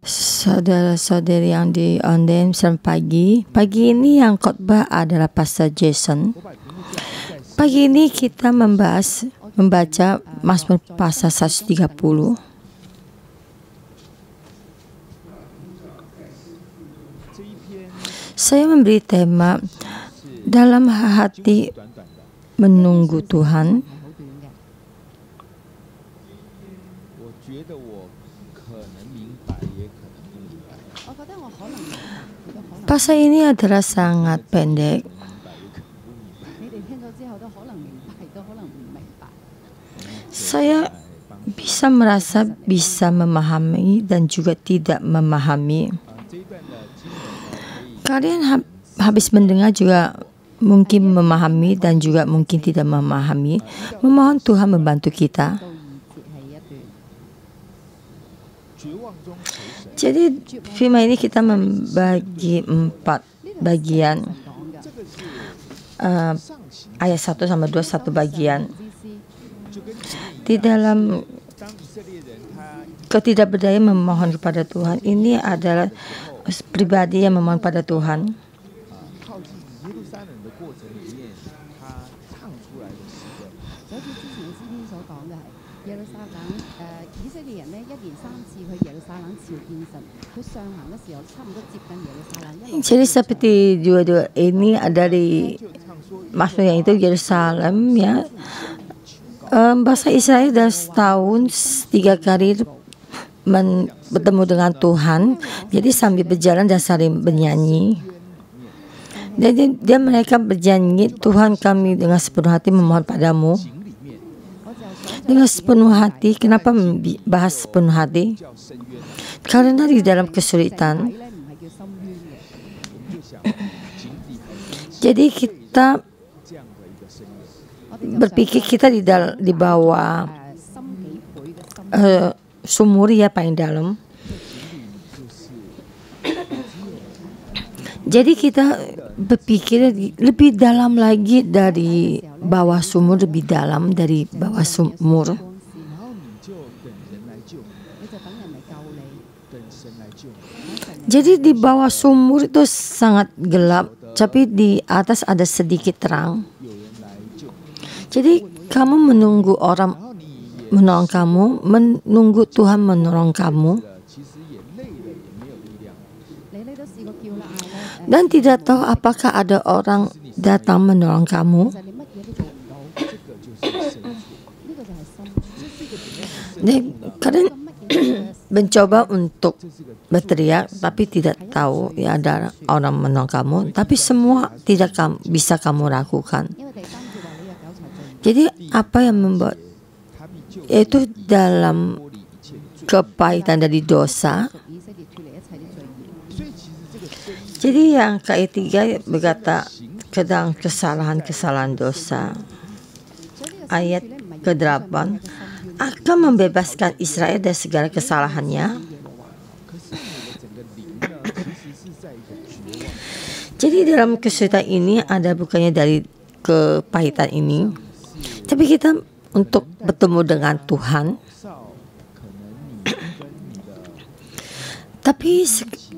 Saudara-saudari yang di online, selamat pagi. Pagi ini yang khotbah adalah Pastor Jason. Pagi ini kita membaca Mazmur pasal 130. Saya memberi tema dalam hati menunggu Tuhan. Pasal ini adalah sangat pendek. Saya merasa bisa memahami dan juga tidak memahami. Kalian habis mendengar juga mungkin memahami dan juga mungkin tidak memahami. Memohon Tuhan membantu kita. Jadi firman ini kita membagi 4 bagian. Ayat 1 sampai 2 satu bagian. Di dalam ketidakberdayaan memohon kepada Tuhan, ini adalah pribadi yang memohon pada Tuhan. Jadi seperti dua-dua ini ada di maksudnya itu Yerusalem ya. Bahasa Israel sudah setahun 3 kali bertemu dengan Tuhan. Jadi sambil berjalan dan saling bernyanyi. Jadi mereka berjanji, Tuhan kami dengan sepenuh hati memohon padamu. Dengan sepenuh hati, kenapa bahas sepenuh hati? Karena di dalam kesulitan. Jadi kita berpikir kita di bawah sumur ya paling dalam. Jadi kita berpikir lebih dalam lagi dari bawah sumur, lebih dalam dari bawah sumur. Jadi di bawah sumur itu sangat gelap, tapi di atas ada sedikit terang. Jadi kamu menunggu orang menolong kamu, menunggu Tuhan menolong kamu, dan tidak tahu apakah ada orang datang menolong kamu. Dan kalian mencoba untuk berteriak, tapi tidak tahu ya ada orang menolong kamu, tapi semua tidak bisa kamu lakukan. Jadi apa yang membuat itu dalam kepahitan dari dosa. Jadi yang ketiga berkata tentang kesalahan dosa. Ayat ke-8 akan membebaskan Israel dari segala kesalahannya. Jadi dalam kesulitan ini ada bukannya dari kepahitan ini, tapi kita untuk bertemu dengan Tuhan. Tapi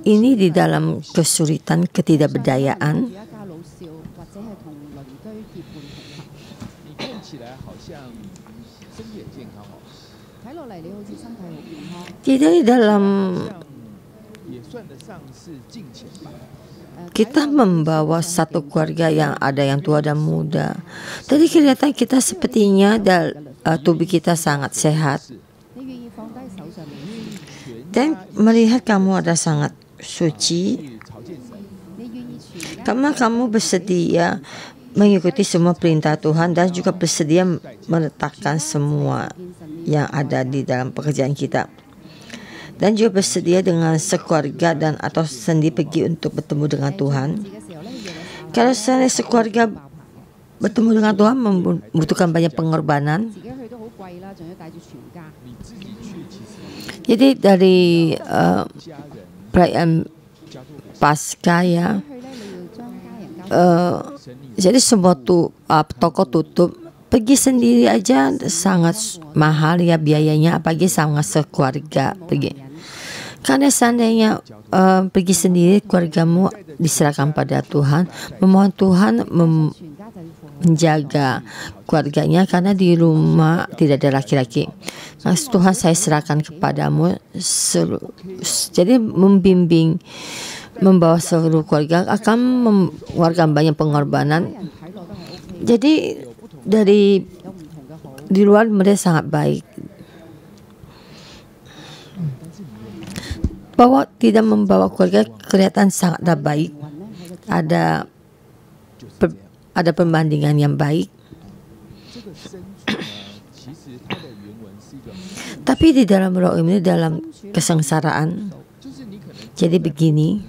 ini di dalam kesulitan, ketidakberdayaan. Jadi dalam kita membawa satu keluarga yang ada yang tua dan muda. Jadi kelihatan kita sepertinya tubuh kita sangat sehat. Dan melihat kamu ada sangat suci. Karena kamu bersedia mengikuti semua perintah Tuhan dan juga bersedia meletakkan semua yang ada di dalam pekerjaan kita. Dan juga bersedia dengan sekeluarga dan atau sendiri pergi untuk bertemu dengan Tuhan. Kalau saya sekeluarga bertemu dengan Tuhan membutuhkan banyak pengorbanan. Jadi dari perayaan Paskah ya, jadi semua toko tutup. Pergi sendiri aja sangat mahal ya biayanya, apalagi sama sekeluarga pergi. Karena seandainya pergi sendiri, keluargamu diserahkan pada Tuhan, memohon Tuhan menjaga keluarganya, karena di rumah tidak ada laki-laki. Nah, Tuhan saya serahkan kepadamu, jadi membimbing, membawa seluruh keluarga, akan mengeluarkan banyak pengorbanan. Jadi di luar mereka sangat baik, bahwa tidak membawa keluarga kelihatan sangatlah baik. Ada perbandingan yang baik. Tapi di dalam roh ini, dalam kesengsaraan, jadi begini.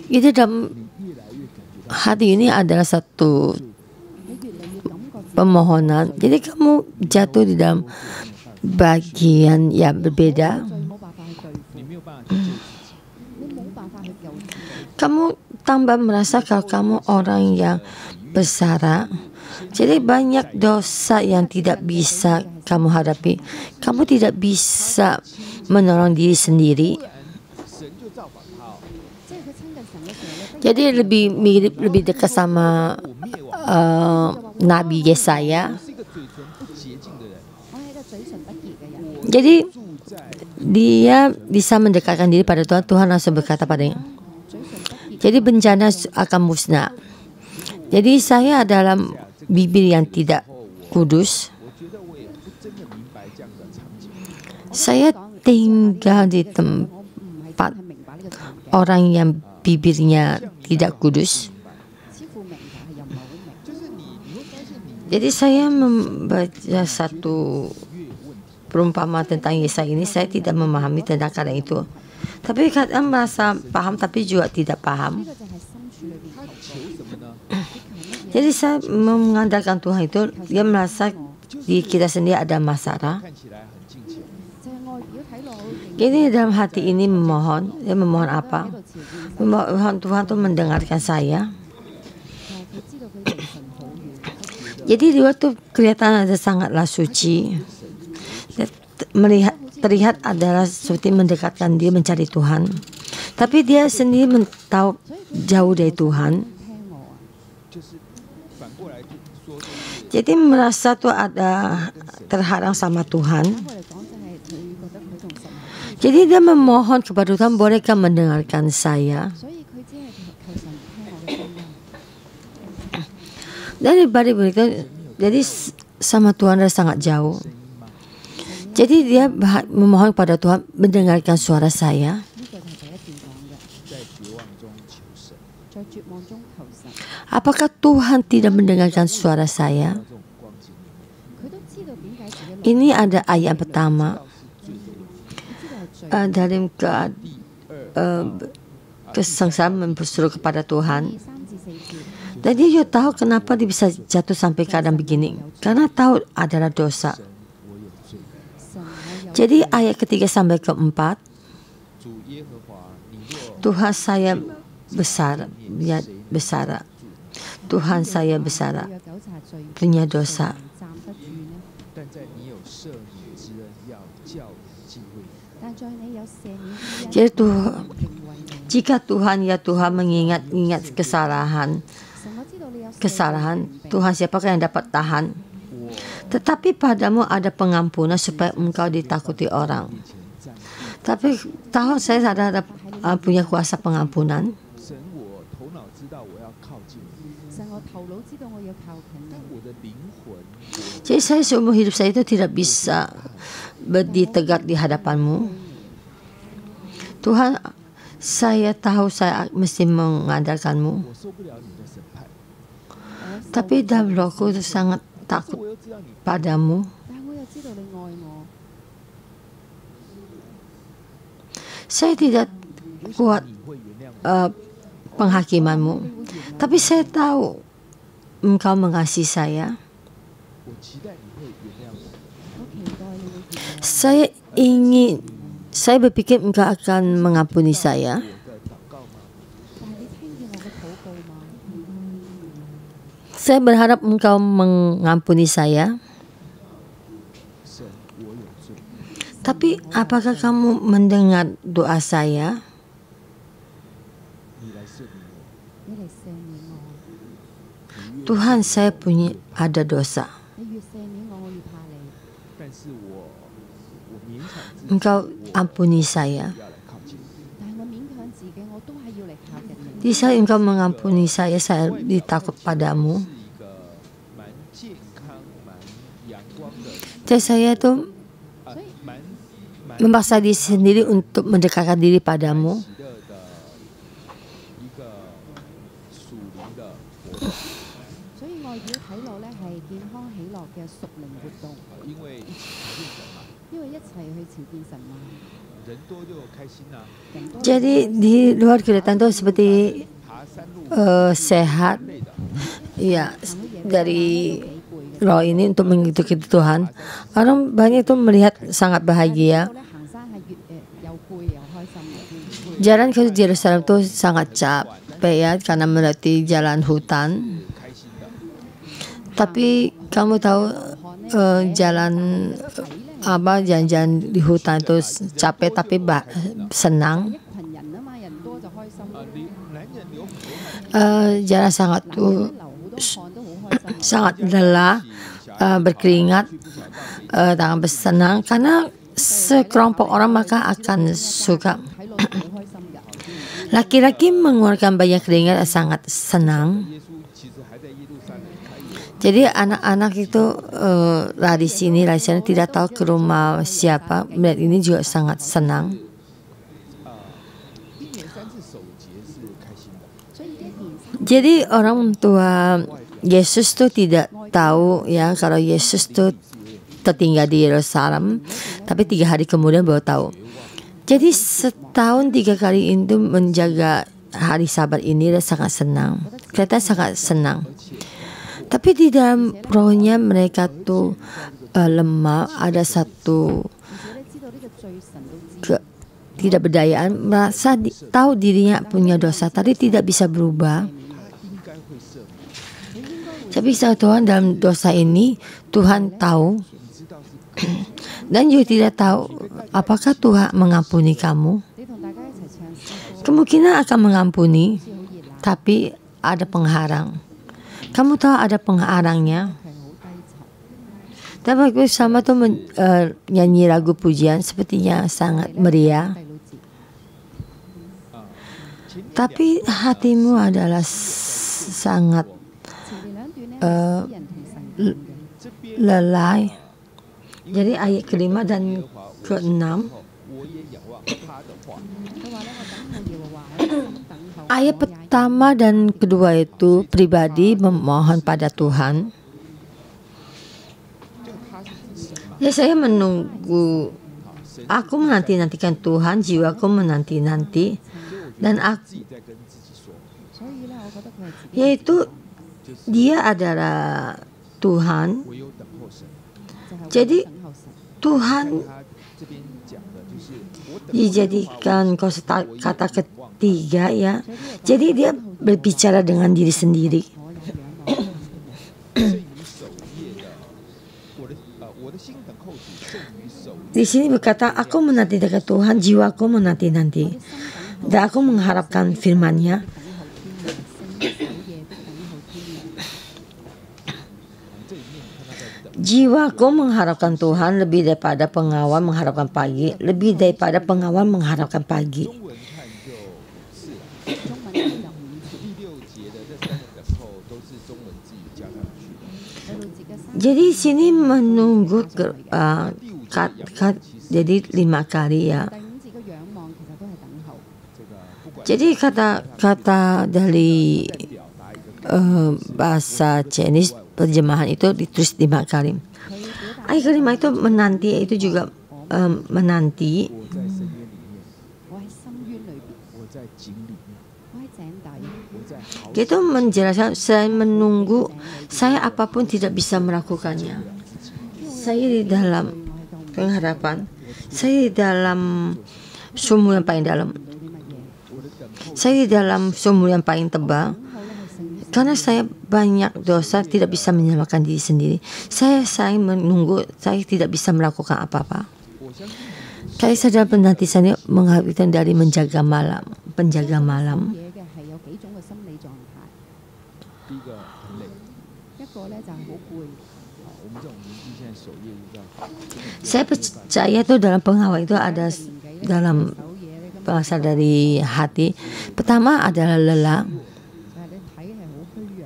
Itu dalam hati ini adalah satu pemohonan. Jadi kamu jatuh di dalam bagian yang berbeda. Kamu tambah merasa kalau kamu orang yang bersara. Jadi banyak dosa yang tidak bisa kamu hadapi. Kamu tidak bisa menolong diri sendiri. Jadi lebih mirip, lebih dekat sama Nabi Yesaya. Jadi dia bisa mendekatkan diri pada Tuhan. Tuhan langsung berkata padanya. Jadi bencana akan musnah. Jadi saya dalam bibir yang tidak kudus. Saya tinggal di tempat orang yang bibirnya tidak kudus. Jadi saya membaca satu perumpamaan tentang Yesaya ini, saya tidak memahami tentang kata itu. Tapi kadang merasa paham tapi juga tidak paham. Jadi saya mengandalkan Tuhan itu, dia merasa di kita sendiri ada masalah. Jadi dalam hati ini memohon, dia memohon apa? Memohon Tuhan untuk mendengarkan saya. Jadi dia tuh kelihatan ada sangatlah suci. Terlihat adalah seperti mendekatkan dia mencari Tuhan. Tapi dia sendiri tahu jauh dari Tuhan. Jadi merasa tuh ada terhalang sama Tuhan. Jadi dia memohon kepada Tuhan, bolehkah mendengarkan saya? Dari balik begitu, jadi sama Tuhan dia sangat jauh. Jadi dia memohon kepada Tuhan, mendengarkan suara saya. Apakah Tuhan tidak mendengarkan suara saya? Ini ada ayat pertama. Dalam kesengsaraan berseru kepada Tuhan. Dan dia tahu kenapa dia bisa jatuh sampai keadaan begini. Karena tahu adalah dosa. Jadi ayat ketiga sampai keempat, Tuhan saya besar, Tuhan saya besar, punya dosa. Jadi jika Tuhan mengingat kesalahan, Tuhan siapakah yang dapat tahan? Tetapi padamu ada pengampunan supaya engkau ditakuti orang. Tapi tahu saya ada punya kuasa pengampunan. Jadi saya seumur hidup saya itu tidak bisa berdiri tegak di hadapanmu. Tuhan, saya tahu saya mesti mengandalkanmu. Tapi dalam rohku itu sangat takut padamu. Saya tidak kuat penghakimanmu. Tapi saya tahu engkau mengasihi saya. Saya berpikir engkau akan mengampuni saya. Saya berharap engkau mengampuni saya. Tapi apakah kamu mendengar doa saya? 你来赦免我， 你嚟赦免我， Tuhan, saya punya ada dosa. 你越赦免我，我越怕你。 但是我勉强自己， Engkau ampuni saya. 要来靠近你。 但係我勉強自己，我都係要嚟靠近你。 Di saat engkau mengampuni saya lebih takut padamu. 是一个蛮健康、蛮阳光的， Dan saya tuh 蛮 memaksa diri sendiri untuk mendekatkan diri padamu. 喜乐的一个属灵的活动。所以外表睇落咧係健康喜樂嘅屬靈活動，因为一起朝见神嘛， 因為一齊去朝見神嘛， 人多就開心啦、 人多 Jadi di luar kelihatan tuh seperti 爬山路 sehat, 累的， ya 行乜嘢 dari 幾攰嘅。 roh ini untuk mengikuti Tuhan. Orang banyak tuh melihat sangat 但係 bahagia. 呢度咧行山係越又攰又開心嘅。 Jalan ke Yerusalem tuh sangat capek ya karena melewati jalan hutan. 開心的。 Tapi kamu tahu jalan jalan-jalan di hutan itu capek tapi senang. 一群人啊嘛，人多就開心。男人流很多汗， Jalan sangat 男人流好多汗都好開心。 sangat lelah, berkeringat, tangan bersenang karena sekelompok orang maka akan suka. 睇落都好開心㗎。 Laki-laki mengeluarkan banyak keringat sangat senang. 耶穌其實還在耶路撒冷開業， Jadi anak-anak itu lari sini, lari sana, tidak tahu ke rumah siapa. Melihat ini juga sangat senang. 一年三次守節是開心的。 所以一年三 Jadi orang tua Yesus tuh tidak tahu ya kalau Yesus tuh tertinggal di Yerusalem, tapi 3 hari kemudian baru tahu. Jadi setahun 3 kali itu menjaga hari Sabat ini dan sangat senang. Kelihatan sangat senang. Tapi di dalam rohnya mereka tuh lemah. Ada satu 而且咧知道呢個罪神都知。 tidak berdayaan, merasa tahu dirinya punya dosa, tapi tidak bisa berubah. 他應該會赦免。 Tapi saat Tuhan dalam dosa ini, Tuhan tahu 你知道是 dan juga tidak tahu apakah Tuhan mengampuni kamu. 你同大家一齊唱詩歌， Kemungkinan akan mengampuni, 好似好熱鬧， tapi ada pengharang. Kamu tahu ada pengharangnya. 係好低沉。 Dan waktu sama tuh nyanyi lagu pujian sepertinya sangat meriah. 第六節， Tapi hatimu adalah sangat 前面兩段咧係詩人同神講嘅。 lelah. Jadi ayat kelima dan keenam. 我也仰望他的話。佢話咧：我等候耶和華，我一心等候。 Ayat pertama dan kedua itu pribadi memohon pada Tuhan. 這個他是指神嘛？ Ya saya menunggu, 神 aku menanti-nantikan Tuhan, jiwaku menanti-nanti, dan 自 aku, 己在跟自己說， 所以咧，我覺得佢係自己 yaitu dia adalah Tuhan. 唯有等候神。 就係 Jadi 等候神。 Tuhan 他這邊講的就是我等候 dijadikan kata ketiga ya. Jadi dia berbicara dengan diri sendiri. 我有仰望， 勝於守夜的，我的心等候主勝於守夜。 Di sini berkata, aku menanti-nantikan Tuhan, jiwaku menanti-nanti, dan aku mengharapkan firman-Nya. 等候天明，勝於守夜的等候天明。 這裡面你看他在等， Jiwaku mengharapkan Tuhan lebih daripada pengawal mengharapkan pagi, lebih daripada pengawal mengharapkan pagi. 中文看就是了。 中文咧就唔似第六節的這三個等候都是中文字語加上去的。第六節嘅三。 Jadi sini menunggu jadi 5 kali ya. 第五節嘅仰望其實都係等候。這個不管 Jadi kata dari 在表達一個 bahasa Chinese terjemahan itu ditulis 5 kali. 佢表達 Ayat kelima itu menanti itu juga menanti. 我在深淵裡面， 我喺深淵裏邊， 我在井裡面， 我喺井底， 我在好 Itu menjelaskan selain menunggu, saya apapun tidak bisa melakukannya. Saya di dalam 我喺度唔 pengharapan, saya di dalam sumur yang paling dalam, 到啲乜嘢。 saya di dalam sumur yang paling tebal. 等候咧係勝於守 Karena saya banyak dosa, tidak bisa menyelamatkan diri sendiri. Saya menunggu, saya tidak bisa melakukan apa-apa. 我相信 Kaisar dan penantisannya menghabiskan dari menjaga malam, penjaga malam. 嘢嘅係有幾種嘅心理狀態，第一个很累，一個咧就係好攰。我们这种年纪现在守夜就这样， Saya percaya itu dalam pengawal itu ada dalam 手嘢咧，咁 bahasa dari hati. Pertama adalah lelah. 就係你睇係好虛弱，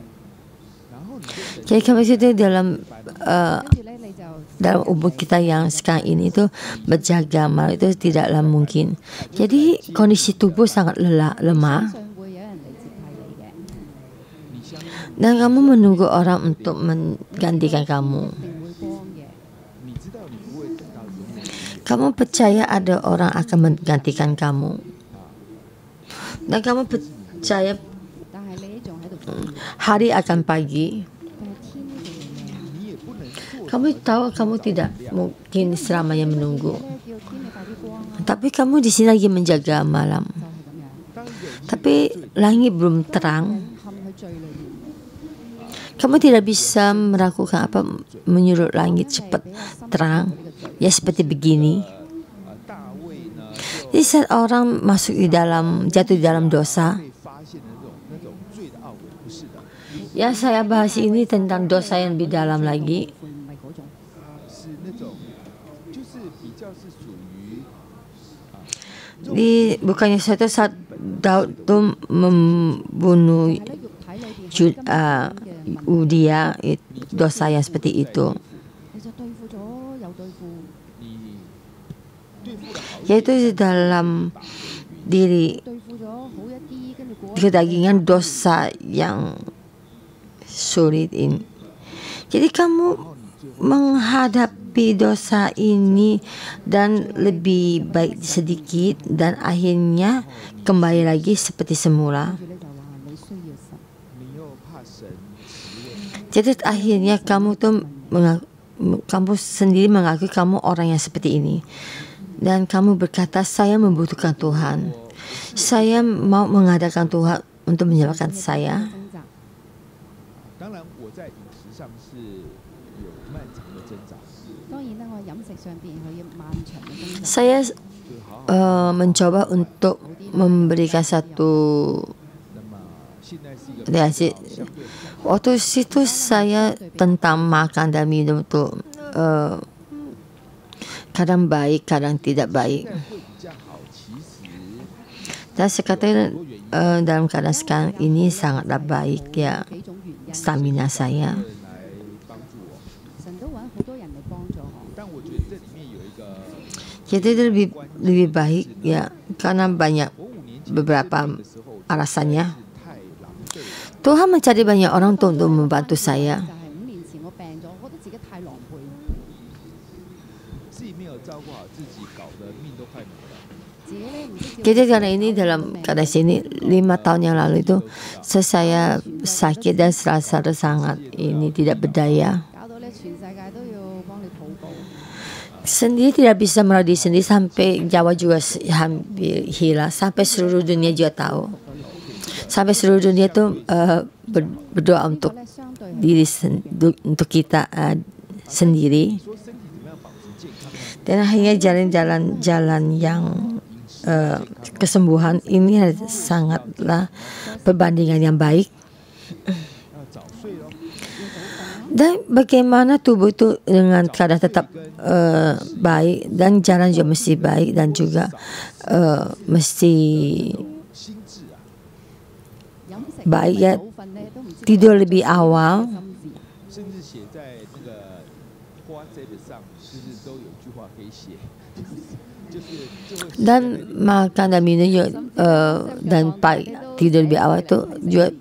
然后你就 Jadi kami itu dalam 跟住咧你就 dalam umur kita yang sekarang ini itu berjaga malam itu tidaklah mungkin. Jadi kondisi tubuh sangat lemah 相信會有人嚟接替你嘅， 你相信 dan kamu menunggu orang untuk menggantikan kamu. 一定會光嘅。 你知道你不会等到永远， Kamu percaya ada orang akan menggantikan kamu. Dan kamu percaya 但係你仲喺度做嘢， hari akan pagi. 但係天呢仲未亮。 你也不能做 Kamu tahu kamu tidak mungkin selamanya menunggu. 咧叫天你快啲光啊， Tapi kamu di sini lagi menjaga malam. 就係咁樣。 当人 Tapi langit belum terang. 陷喺罪裏面， Kamu tidak bisa melakukan apa menyuruh langit cepat terang. Ya seperti begini. 大卫呢 Jadi saat orang masuk di dalam jatuh di dalam dosa. 被发现的那种罪的懊悔，不是的， Ya saya bahas ini tentang dosa yang lebih dalam lagi. 悔唔係嗰種。是那种就是比较是属于 Bukannya suatu saat Daud itu membunuh 係咧，肉體裏邊係根本嘅問題， Udia dosa yang seperti itu. 你就對付咗又對付，你对付了好 Yaitu di dalam diri 對付咗好一啲，跟住過一 kedagingan dosa yang sulit ini. Jadi kamu menghadapi dosa ini dan lebih baik sedikit dan akhirnya kembali lagi seperti semula. 跟住咧就話你需要神， 你又怕神慈 Jadi akhirnya kamu tuh kamu sendiri mengakui kamu orang yang seperti ini. Dan kamu berkata, saya membutuhkan Tuhan. Saya mau mengadakan Tuhan untuk menyelamatkan saya. 掙扎。当然我在饮食上是有漫长的挣扎，當然啦，我飲食上邊佢要漫長嘅掙扎。 Saya 就好好。 mencoba untuk memberikan satu 那么现在是一个 reaksi. 相对 Waktu situ saya tentang makan dan minum itu kadang baik, kadang tidak baik. 会比较好，其实 Dan sekarang dalam keadaan sekarang ini sangatlah baik ya 幾種原因， stamina saya. 来帮助我，神都揾好多人嚟幫助我。但我觉得这里面有一个， Jadi itu lebih baik ya karena banyak 我5年级 beberapa 的时候 alasannya. 太狼狈了， Tuhan mencari banyak orang untuk membantu saya. 就係5年前我病咗，我覺得自己太狼狽，自己没有照顾好自己，搞得命都快没了。自己咧唔識照顧 Jadi karena ini dalam keadaan sini 5 tahun yang lalu itu saya sakit dan serasa sangat ini tidak berdaya. 搞到咧全世界都要幫你禱告。 Sendiri tidak bisa merawat diri sendiri sampai Jawa juga hampir hilang, sampai seluruh dunia juga tahu. Sampai seluruh dunia itu berdoa untuk 咧相對係 diri untuk kita sendiri. 说身体怎么样保持健康呢？ Dan akhirnya jalan-jalan yang kesembuhan ini sangatlah perbandingan yang baik. 要早睡咯， Dan bagaimana tubuh itu dengan keadaan tetap baik dan jalan juga mesti baik dan juga mesti 心智啊，飲食 baik ya 部分咧都唔知 tidur lebih awal. 心智。甚至写在那个 WhatsApp 上，就是都有句话可以写，就是就会 Dan makan dan minum juga, dan tidur lebih awal itu juga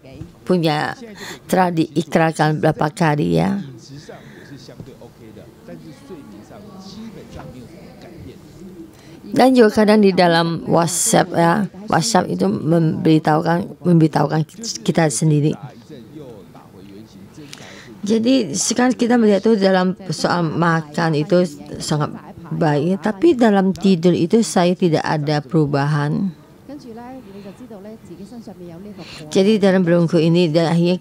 punya telah diikrarkan berapa kali ya. 饮食上我是相对 OK 的，但是睡眠上基本上没有什么改变。 Dan juga kadang di dalam WhatsApp ya, WhatsApp itu memberitahukan kita sendiri. 打一阵又打回原形，挣扎一阵。 Jadi sekarang kita melihat itu dalam soal makan itu sangat baik, tapi dalam tidur itu saya tidak ada perubahan. 跟住咧你就知道咧自己身上面有呢個破。 Jadi dalam belenggu ini dan akhirnya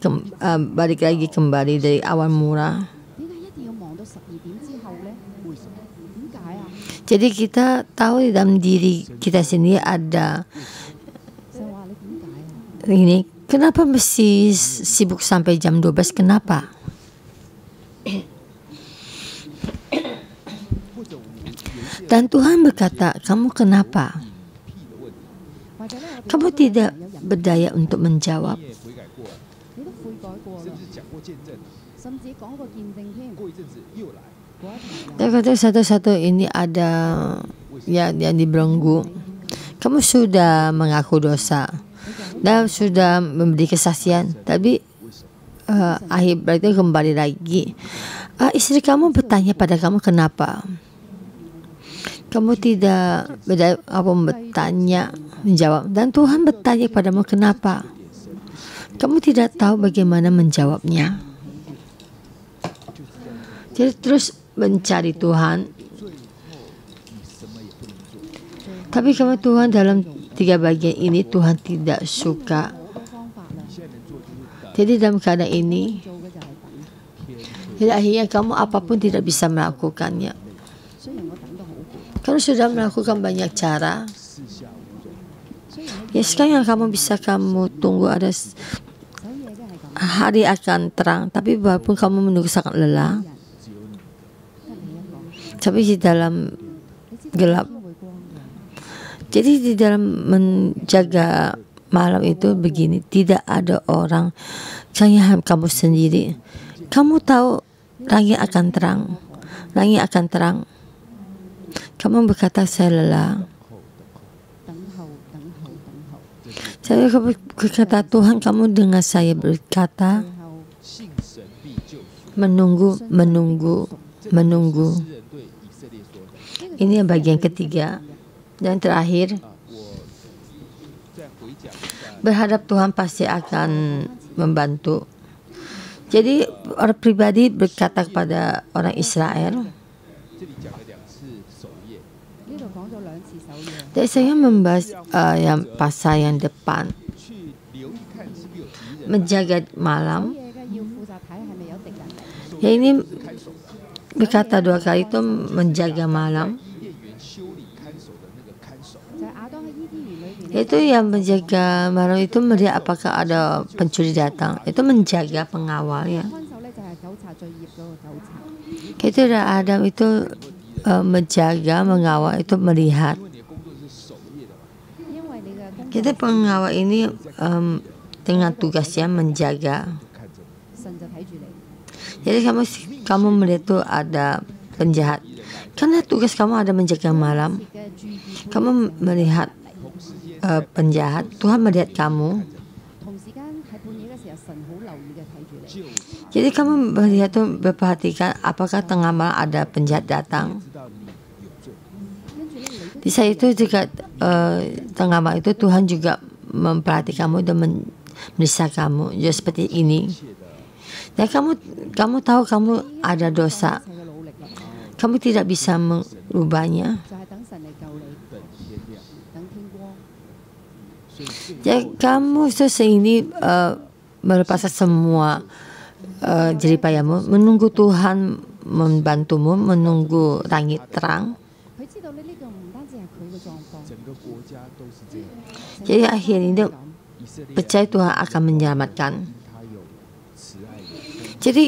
balik lagi kembali dari awal mula. 點解一定要忙到12點之後呢？點解啊？ Jadi kita tahu di dalam diri kita sendiri ada 就話你點解啊？ ini. Kenapa mesti sibuk sampai jam 12? Kenapa? 或者我们有一些 Dan Tuhan berkata, kamu kenapa? 或者咧，我哋 Kamu 當中 tidak 有人 berdaya untuk menjawab. 你也悔改过了， 你都悔改過啦 甚，至讲过见证， 甚至講過見證添。 过一阵子又来， 嗰一排 Dia kata satu-satu ini ada yang dibelenggu. Kamu sudah mengaku dosa dan sudah memberi kesaksian, tapi akhir berarti kembali lagi. Istri kamu bertanya pada kamu kenapa? Kamu tidak bertanya menjawab, dan Tuhan bertanya padamu kenapa? Kamu tidak tahu bagaimana menjawabnya. Jadi terus mencari Tuhan. Tapi kamu Tuhan dalam 3 bagian ini Tuhan tidak suka. 好多方法啦， 现在能做就是等， Jadi dalam keadaan ini, 做嘅就係等。 jadi akhirnya kamu apapun tidak bisa melakukannya. 雖然我等得好攰， Kamu sudah melakukan banyak cara. 四下无人， 雖然呢 Ya sekarang yang kamu bisa kamu tunggu ada 首嘢都係咁， hari akan terang. Tapi walaupun kamu menunggu sangat lelah, 人 只有你， 得你一個， tapi di dalam 你知道 gelap. 天會光嘅。 Jadi di dalam menjaga malam itu begini, tidak ada orang, hanya kamu sendiri. Kamu tahu langit akan terang, langit akan terang. Kamu berkata saya lelah. 等候，等候，等候， Saya berkata Tuhan, kamu dengar saya berkata 最後 信神必救赎， menunggu, menunggu, menunggu. 诗人对以色列说的。 Ini yang bagian ketiga dan terakhir. 我再回讲一下， Berhadap Tuhan pasti akan membantu. Jadi orang pribadi berkata kepada orang Israel. 这里讲了2次守夜，呢度講咗2次守夜， Jadi saya membahas yang pasal yang depan, 去留意看是不是有敌人 menjaga 守 malam. 夜嘅要負責睇係咪有敵人嚟。 Ya ini 看守的， berkata 2 kali itu menjaga malam. 伊甸园修理看守的那个看守， 就係亞當喺伊甸園裏邊咧， Itu yang menjaga malam itu melihat apakah ada pencuri datang. Itu menjaga pengawal ya. 看守咧就係糾察罪業嗰個糾察。 Itu Adam itu menjaga, mengawal itu melihat. 因为你的工作是守夜的嘛， 因為你嘅工作 Kita pengawal ini dengan tugasnya menjaga. 看着你， 神就睇住你。 Jadi kamu melihat tuh ada penjahat. Karena tugas kamu ada menjaga malam. 嘅注意配 Kamu melihat 同时间 penjahat. Tuhan melihat kamu. 同時間喺半夜嘅時候，神好留意嘅睇住你。 就查， Jadi kamu melihat tuh memperhatikan apakah tengah malam ada penjahat datang. 知道你有罪， 跟住咧，你都 Di saat itu juga tengah malam itu Tuhan juga memperhatikan kamu dan memeriksa kamu. Ya seperti ini. 一切的 Dan kamu tahu kamu ada dosa. 一切嘅努力啦， Kamu tidak bisa merubahnya. 就係等神嚟救你，等天亮，等天光。所以最 Jadi 后 kamu selesai ini melepaskan semua jeripayamu, menunggu Tuhan membantumu, menunggu langit terang. 佢知道咧呢個唔單止係佢嘅狀況， 整个国家都是这样， Jadi akhirnya 咁 以色列 percaya Tuhan akan menyelamatkan. 他有慈爱的丰 Jadi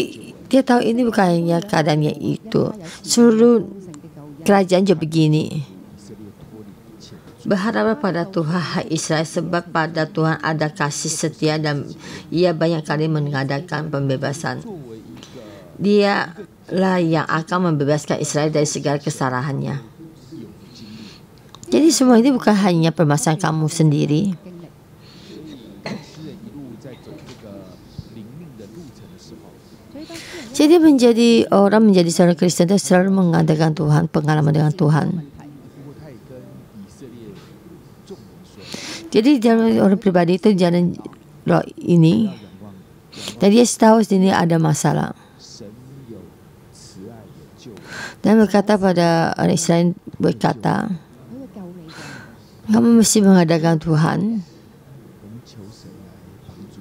dia tahu ini bukan hanya keadaannya itu. Seluruh 豐盛嘅救恩。 kerajaan juga begini. 以色列脱离一切的罪， Berharaplah pada Tuhan hai Israel, sebab pada Tuhan ada kasih setia dan ia banyak kali mengadakan pembebasan. 作为一个 Dialah yang akan membebaskan Israel dari segala kesalahannya. 有经历， Jadi semua ini bukan hanya permasalahan kamu sendiri. 經歷， 当诗人一路在走这个灵命的路程的时候， 所以當詩人 Jadi menjadi seorang Kristen itu selalu mengadakan Tuhan, pengalaman dengan Tuhan. 問題， 不过他也跟以色列众人说， Jadi dalam orang pribadi itu jalan roh 不 ini, 要仰望， dan dia tahu sini ada masalah. 神有慈爱有救恩， Dan berkata pada orang Israel, berkata, 佢會救你嘅。 kamu mesti mengadakan Tuhan. 我们求神来帮助，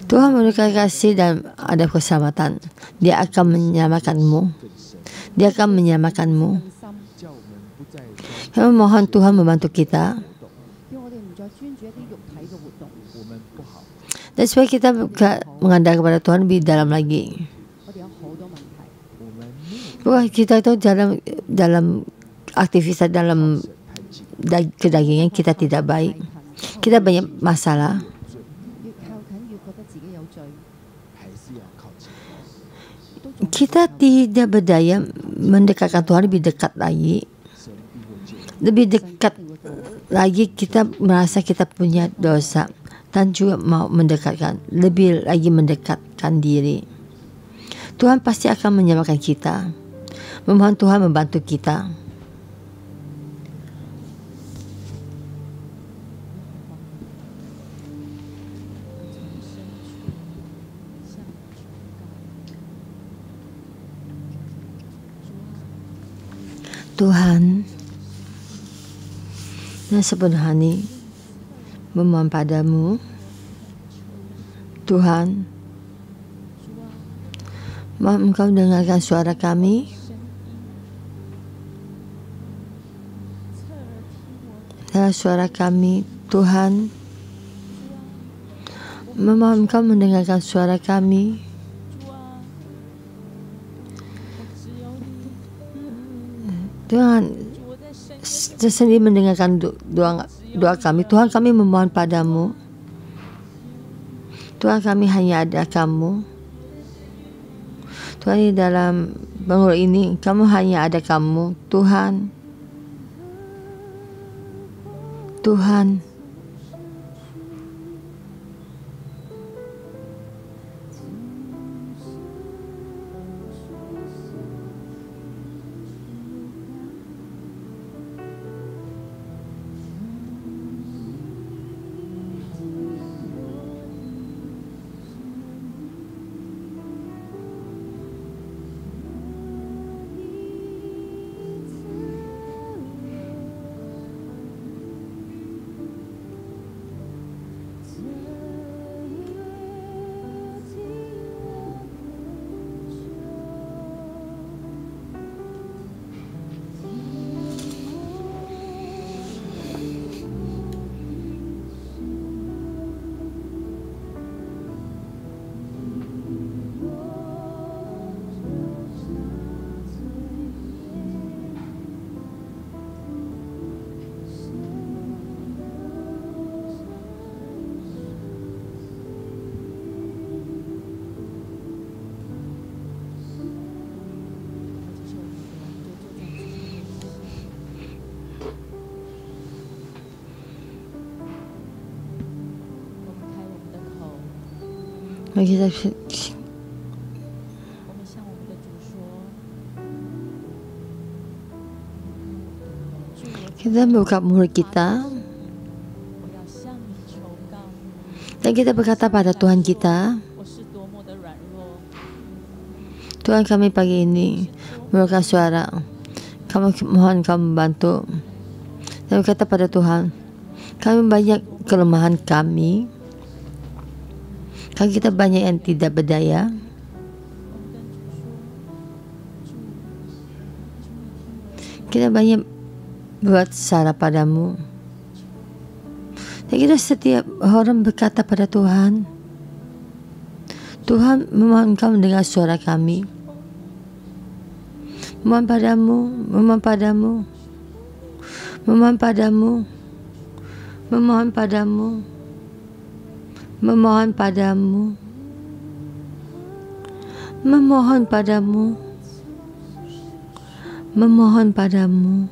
Tuhan memberikan kasih dan ada keselamatan. Dia akan menyelamatkanmu. 更深， Dia akan menyelamatkanmu. 叫我们不再专 Kami mohon Tuhan membantu kita 叫我哋唔再專注一啲肉體嘅活動， 我们不好， dan supaya kita mengandalkan kepada Tuhan lebih dalam lagi. 我哋有好多問題， 我们没有 Wah, kita itu dalam aktivitas dalam 神太近， kedagingan kita tidak baik. 太近 Kita banyak masalah. 越靠近越覺得自己有罪， 还是要靠近。 都仲 Kita tidak berdaya mendekatkan Tuhan lebih dekat lagi. 神必会救我们。 Lebih dekat 一定會救我哋。 lagi kita merasa kita punya dosa dan juga mau mendekatkan, lebih lagi mendekatkan diri. Tuhan pasti akan menyelamatkan kita. Memohon Tuhan membantu kita. 從深處向主 Tuhan, dengan sepenuh hati memohon padamu. Tuhan, mohon Engkau dengarkan suara kami. Dalam suara kami, Tuhan, memohon Engkau mendengarkan suara kami. Tuhan sendiri mendengarkan doa kami. Tuhan, kami memohon padamu. Tuhan, kami hanya ada kamu. Tuhan, di dalam bangun ini kamu hanya ada kamu. Tuhan, Tuhan, bagi kita 我们向我们的主说， kita buka mulut kita 我要向你求告， dan kita berkata pada Tuhan kita, 我是多么的软弱， Tuhan, kami pagi ini mengeluarkan suara. Kami mohon Kau membantu. Dan berkata pada Tuhan, kami banyak kelemahan kami. Kami kita banyak yang tidak berdaya. 我们跟主说，主，主你听我的， Kita banyak buat salah padamu. Dan kita setiap orang berkata pada Tuhan, Tuhan, memohon Kau mendengar suara kami. Memohon padamu, memohon padamu, memohon padamu, memohon padamu, memohon padamu, memohon padamu, memohon padamu.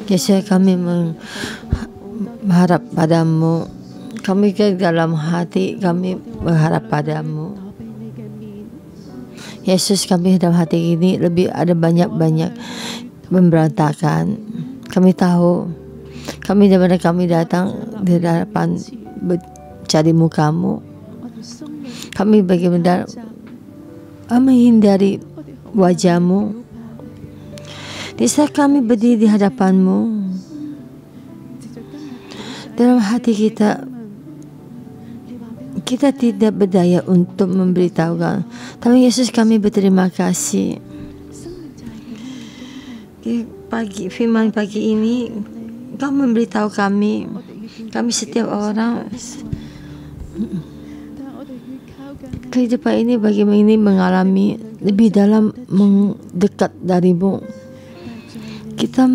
Yesus, kami mengharap padamu. Kami ke dalam hati kami berharap padamu. Yesus, kami dalam hati ini lebih ada banyak-banyak memberontakan. Kami tahu kami daripada kami datang di hadapan mencari mukamu. Kami bagaimana menghindari wajahmu. Di saat kami berdiri di hadapanmu, dalam hati kita tidak berdaya untuk memberitahukan. Tapi Yesus, kami berterima kasih. Firman pagi ini, Kau memberitahu kami setiap orang kehidupan ini bagaimana ini mengalami lebih dalam mendekat darimu. Kita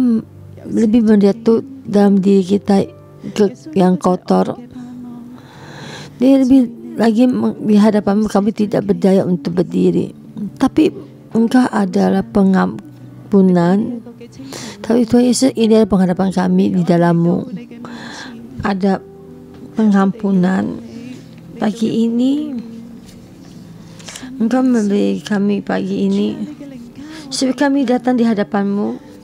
lebih menjatuh dalam diri kita yang kotor. Dia lebih lagi di hadapan kami tidak berdaya untuk berdiri. Tapi Engkau adalah pengampunan. Tapi Tuhan Yesus, ini adalah penghadapan kami di dalam-Mu. Ada pengampunan. Pagi ini Engkau memberi kami pagi ini supaya kami datang di hadapan-Mu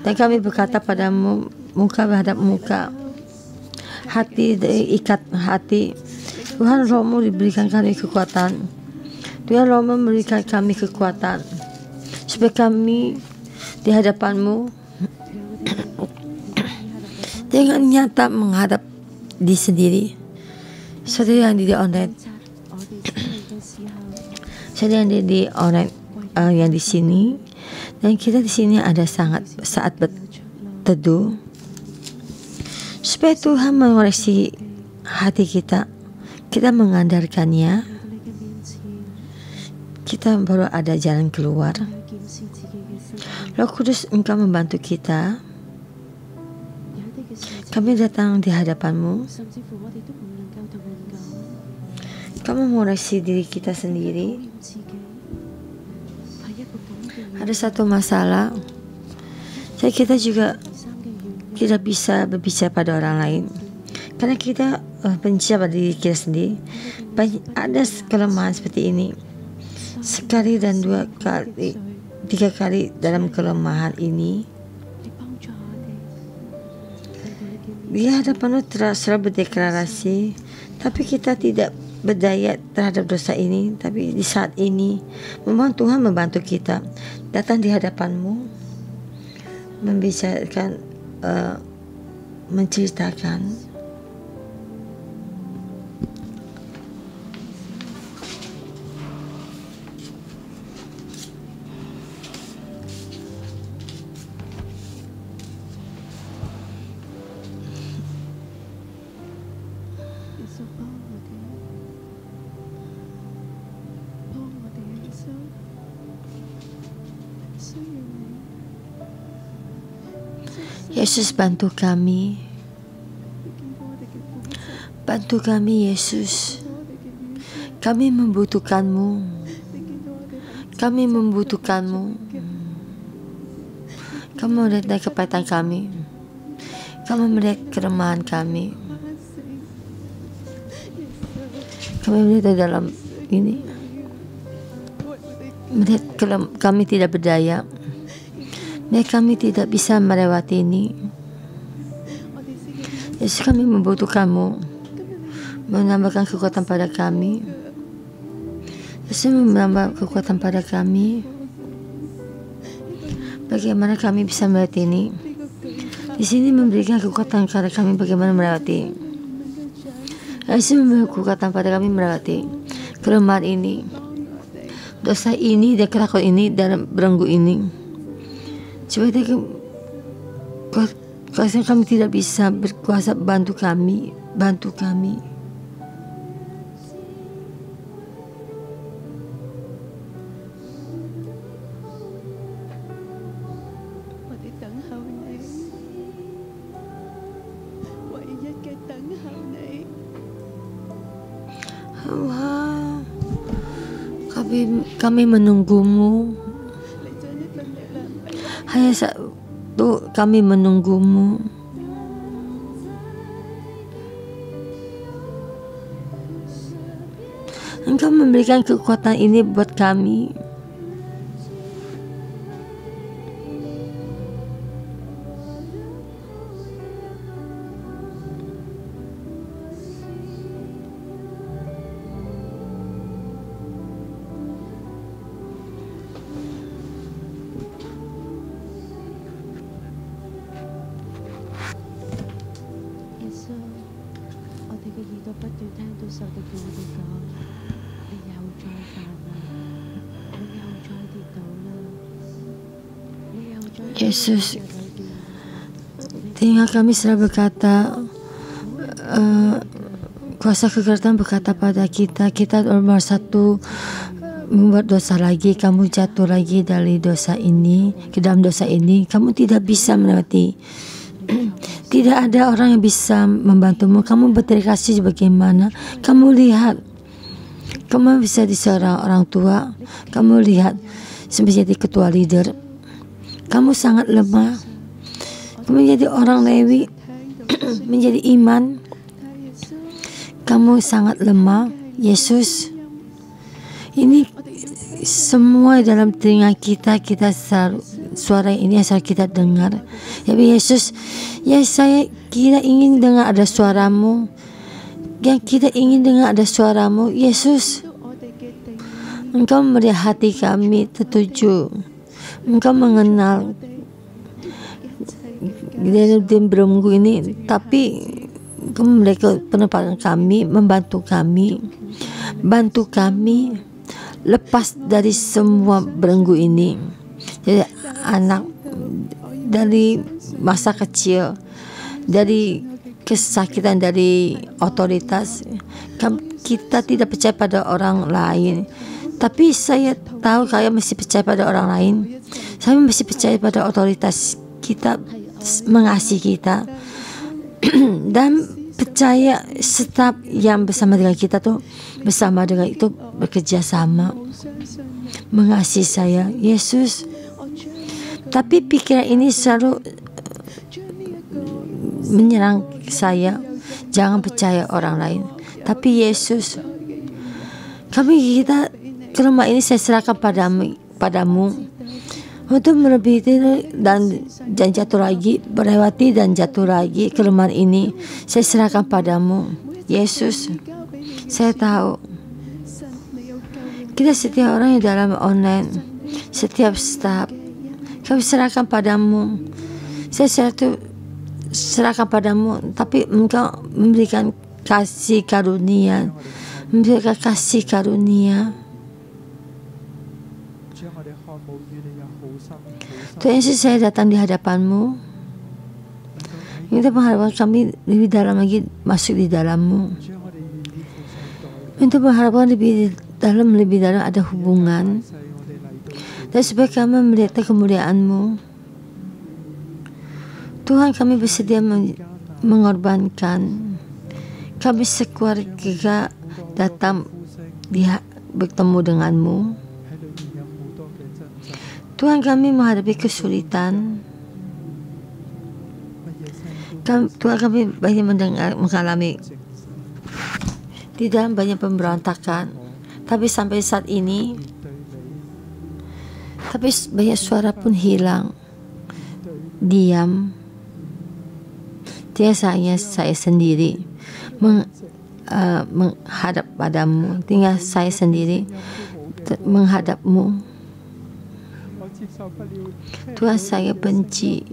dan kami berkata padamu muka berhadap muka, hati ikat hati. Tuhan, Roh-Mu diberikan kami kekuatan. Tuhan, Roh-Mu memberikan kami kekuatan supaya kami di hadapan-Mu dengan nyata menghadap diri sendiri. Saudara yang di online, saudara yang di online, yang di sini, dan kita di sini ada saat berteduh supaya Tuhan mengoreksi hati kita. Kita mengandalkannya. Kita baru ada jalan keluar. Roh Kudus, Engkau membantu kita. Kami datang di hadapan-Mu. Kau mengoreksi diri kita sendiri. Ada satu masalah, kita juga tidak bisa berbicara pada orang lain karena kita benci pada diri kita sendiri. Ada kelemahan seperti ini. Sekali dan 2 kali, 3 kali dalam kelemahan ini, di hadapan selalu berdeklarasi, tapi kita tidak berdaya terhadap dosa ini. Tapi di saat ini mohon Tuhan membantu kita datang di hadapan-Mu, membicarakan, menceritakan Yesus, bantu kami. Bantu kami Yesus. Kami membutuhkan-Mu. Kami membutuhkan-Mu. Kamu melihat kepahitan kami. Kamu melihat kelemahan kami. Kami melihat dalam ini, melihat kami tidak berdaya. Kami tidak bisa melewati ini. Yesus, kami membutuhkan-Mu. Menambahkan kekuatan pada kami. Yesus, menambah kekuatan pada kami. Bagaimana kami bisa melewati ini? Di sini memberikan kekuatan kepada kami bagaimana melewati. Yesus memberikan kekuatan pada kami melewati kelemahan ini, dosa ini, dan kelakuan ini, dan belenggu ini. Supaya kami tidak bisa berkuasa, bantu kami. Kami menunggu-Mu. waktu kami menunggumu. Engkau memberikan kekuatan ini buat kami. Yesus, tinggal kami selalu berkata, kuasa kegelapan berkata pada kita nomor satu membuat dosa lagi, kamu jatuh lagi dari dosa ini, ke dalam dosa ini, kamu tidak bisa melewati. Tidak ada orang yang bisa membantumu. Kamu berterima kasih bagaimana? Kamu lihat, kamu bisa di seorang orang tua. Kamu lihat menjadi ketua leader. Kamu sangat lemah. Kamu menjadi orang Lewi, menjadi iman. Kamu sangat lemah. Yesus, ini semua dalam telinga kita selalu, suara ini asal kita dengar. Ya Yesus, ya kita ingin dengar ada suaramu. Yang kita ingin dengar ada suaramu. Yesus, Engkau melihat hati kami tertuju. Engkau mengenal dalam berminggu ini, tapi mereka penempatan kami, membantu kami, bantu kami lepas dari semua belenggu ini. Jadi anak dari masa kecil, dari kesakitan, dari otoritas, kita tidak percaya pada orang lain. Tapi saya tahu saya mesti percaya pada orang lain. Saya mesti percaya pada otoritas kita, mengasihi kita, dan percaya setiap yang bersama dengan kita tuh bersama dengan itu bekerja sama, mengasihi saya, Yesus. Tapi pikiran ini selalu menyerang saya. Jangan percaya orang lain. Tapi Yesus, kita kelemahan ini saya serahkan padamu untuk melebihi dan jatuh lagi, melewati dan jatuh lagi. Kelemahan ini saya serahkan padamu, Yesus. Saya tahu kita setiap orang yang dalam online, setiap staff, kami serahkan padamu. Saya serahkan padamu, tapi Engkau memberikan kasih karunia, memberikan kasih karunia. Tuhan Yesus, saya datang di hadapan-Mu. Kita mengharapkan kami lebih dalam lagi masuk di dalam-Mu. Untuk mengharapkan lebih dalam ada hubungan. Dan supaya kami melihat kemuliaan-Mu. Tuhan, kami bersedia mengorbankan. Kami sekeluarga datang bertemu dengan-Mu. Tuhan, kami menghadapi kesulitan. Tuhan, kami banyak mengalami di dalam banyak pemberontakan. Tapi sampai saat ini, tapi banyak suara pun hilang, diam. Tidak hanya saya sendiri menghadap padamu, tinggal saya sendiri menghadap-Mu. Tuhan, saya benci.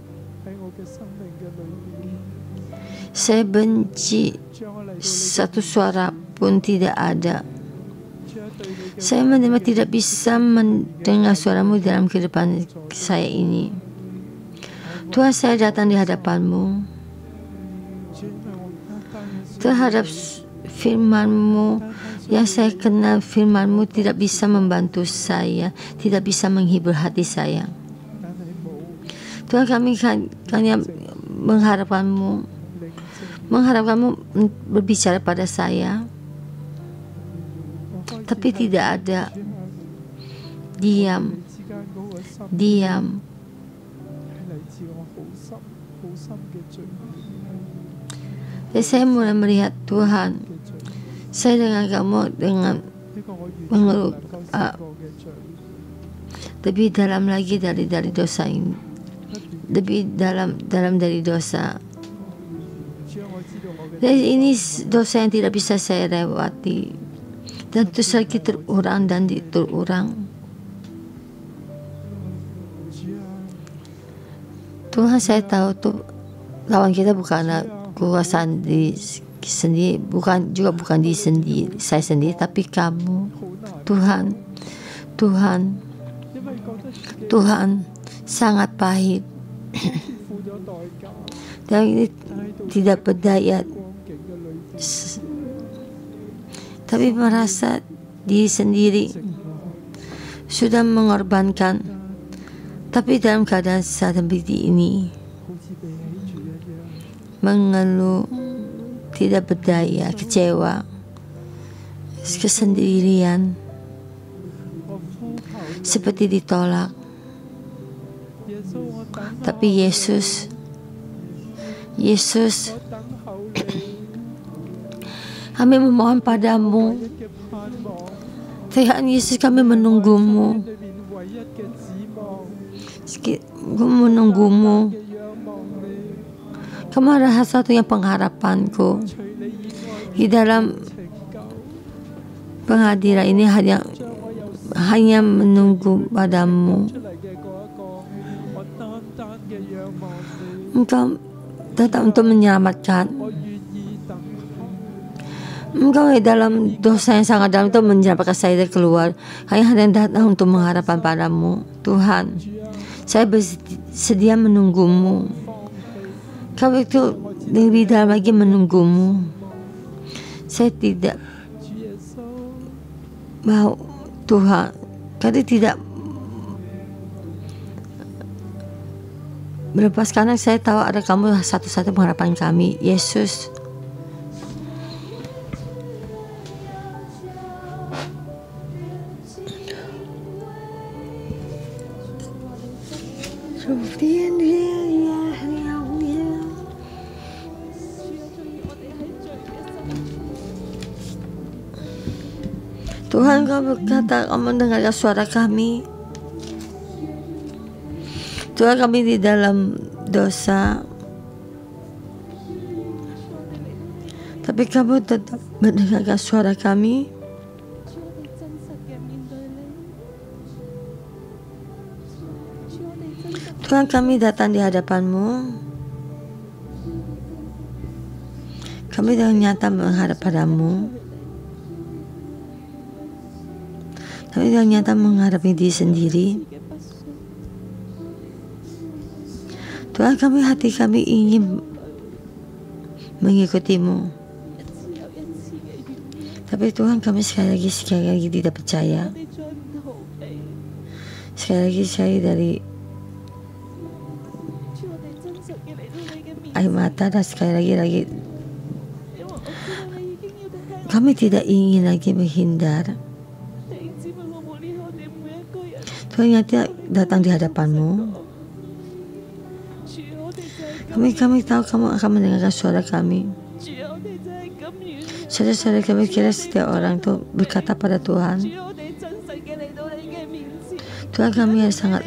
Saya benci satu suara pun tidak ada. Saya memang tidak bisa mendengar suara-Mu dalam kehidupan saya ini. Tuhan, saya datang di hadapan-Mu terhadap firman-Mu yang saya kenal. Firman-Mu tidak bisa membantu saya, tidak bisa menghibur hati saya. Tuhan, kami hanya mengharapkan-Mu berbicara pada saya, tapi tidak ada. Diam. Jadi saya mulai melihat Tuhan, saya dengan kamu dengan mengeluh lebih dalam lagi dari dosa ini, lebih dalam dari dosa. Dan ini dosa yang tidak bisa saya lewati, dan terus lagi terulang dan terulang. Tuhan, saya tahu tuh lawan kita bukan kekuasaan di sendiri, bukan di sendiri, saya sendiri, tapi kamu, Tuhan. Tuhan sangat pahit dan ini tidak berdaya, tapi merasa diri sendiri sudah mengorbankan, tapi dalam keadaan saat seperti ini mengeluh, tidak berdaya, kecewa, kesendirian, seperti ditolak. Tapi Yesus, kami memohon padamu, Tuhan Yesus, kami menunggumu, kamu adalah satu-satunya pengharapanku. Di dalam penghadiran ini hanya menunggu padamu. Engkau datang untuk menyelamatkan. Engkau dalam dosa yang sangat dalam untuk menyelamatkan saya dari keluar. Hanya datang untuk mengharapkan padamu, Tuhan. Saya bersedia menunggumu. Kau itu lebih dalam lagi menunggumu. Saya tidak mau, Tuhan, kau tidak melepas, karena saya tahu ada kamu satu-satu pengharapan kami, Yesus. Tuhan, kau berkata, kau mendengarkan suara kami. Tuhan, kami di dalam dosa, tapi kamu tetap mendengarkan suara kami. Tuhan, kami datang di hadapan-Mu. Kami dengan nyata menghadap padamu. Kami dengan nyata menghadapi diri sendiri. Tuhan, hati kami ingin mengikutimu. Tapi Tuhan, kami sekali lagi tidak percaya. Sekali lagi dari air mata, dan sekali lagi kami tidak ingin lagi menghindar. Tuhan, nyata datang di hadapan-Mu. Kami tahu kamu akan mendengarkan suara kami. Saudara-saudara kami, kira setiap orang itu berkata pada Tuhan, Tuhan, kami sangat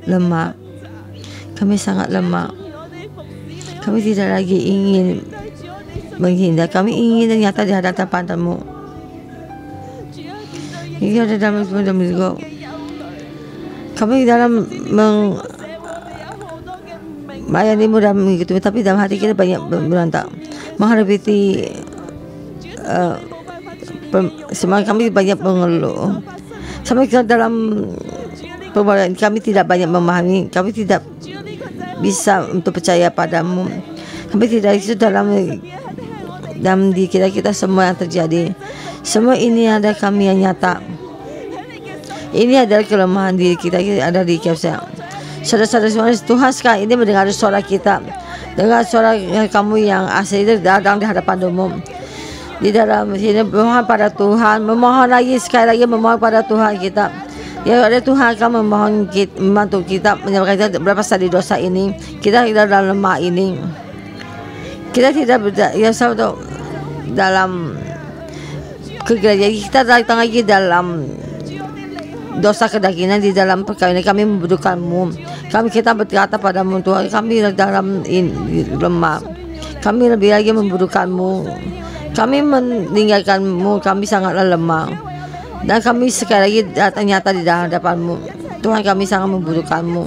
lemah. Kami sangat lemah. Kami tidak lagi ingin menghindar. Kami ingin nyata di hadapan padamu. Ini ada dalam minggu. Kami dalam melayanimu dan mengikutimu, tapi dalam hati kita banyak berontak, menghadapi semua kami banyak mengeluh. Sampai dalam perbuatan kami tidak banyak memahami, kami tidak bisa untuk percaya padamu. Kami tidak itu dalam diri kita semua yang terjadi. Semua ini ada kami yang nyata. Ini adalah kelemahan diri kita ada di KFC. Saudara-saudara Tuhan sekarang ini mendengar suara kita, dengar suara kamu yang asli itu datang di hadapan umum. Di dalam sini memohon pada Tuhan, memohon lagi sekali lagi memohon pada Tuhan kita. Ya ada Tuhan, Kau memohon membantu kita, menyelamatkan kita berlepas dari dosa ini. Kita dalam lemah ini. Kita tidak dalam kegelapan. Kita datang lagi dalam dosa kedagingan, di dalam perkawinan. Kami membutuhkan-Mu. Kita berkata padamu Tuhan, kami dalam lemah. Kami lebih lagi membutuhkan-Mu. Kami meninggalkan-Mu. Kami sangatlah lemah. Dan kami sekali lagi datang nyata di hadapan-Mu. Tuhan, kami sangat membutuhkan-Mu.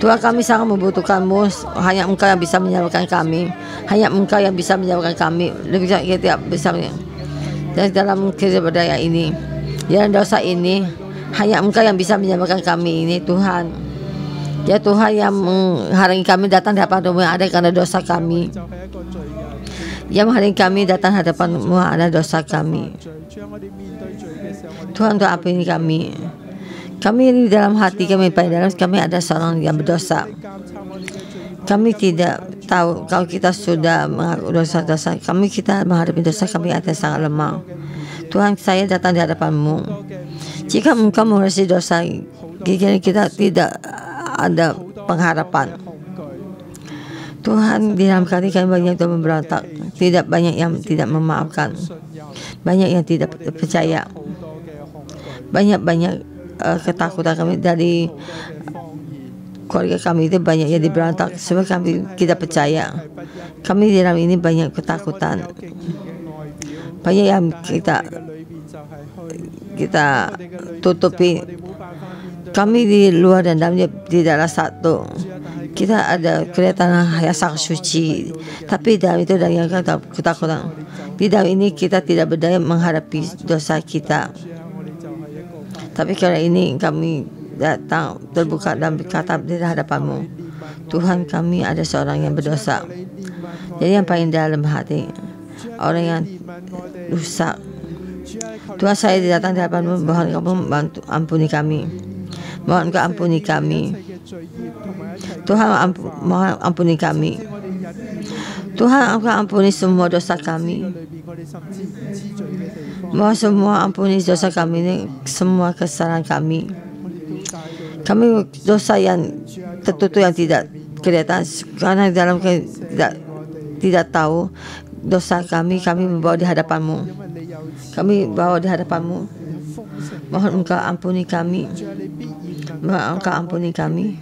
Tuhan, kami sangat membutuhkan-Mu. Hanya Engkau yang bisa menyelamatkan kami. Hanya Engkau yang bisa menyelamatkan kami. Lebih kita tidak bisa. Dan dalam keberadaan ini, dalam dosa ini, hanya Engkau yang bisa menyelamatkan kami ini, Tuhan. Ya Tuhan, yang menghalangi kami datang di hadapan-Mu ada karena dosa kami. Yang menghalangi kami datang di hadapan-Mu ada dosa kami. Tuhan, untuk ampuni kami. Kami ini dalam hati kami, pada dalam kami ada seorang yang berdosa. Kami tidak tahu kalau kita sudah mengaku dosa-dosa. Kita menghadapi dosa, kami ada sangat lemah. Tuhan, saya datang di hadapan-Mu. Jika Engkau mengurusi dosa, kita tidak ada pengharapan. Tuhan, di dalam hati kami banyak yang memberontak, tidak banyak yang tidak memaafkan, banyak yang tidak percaya, banyak ketakutan kami dari keluarga kami itu banyak yang diberontak sebab kami tidak percaya. Kami di dalam ini banyak ketakutan, banyak yang kita tutupi. Kami di luar dan dalamnya tidaklah satu. Kita ada kelihatan yang sangat suci, tapi dalam itu ada yang ketakutan. Di dalam ini kita tidak berdaya menghadapi dosa kita. Tapi karena ini kami datang terbuka dan berkata di hadapan-Mu, Tuhan, kami ada seorang yang berdosa. Jadi yang paling dalam hati, orang yang rusak. Tuhan, saya datang di hadapan-Mu, mohon Kamu bantu ampuni kami. Mohon Kau ampuni kami. Tuhan, mohon ampuni kami. Tuhan, Engkau ampuni semua dosa kami. Mohon semua ampuni dosa kami ini, semua kesalahan kami. Kami dosa yang tertutup yang tidak kelihatan karena dalam tidak tahu dosa kami membawa di hadapan-Mu. Kami bawa di hadapan-Mu. Mohon Engkau ampuni kami. Mohon Engkau ampuni kami.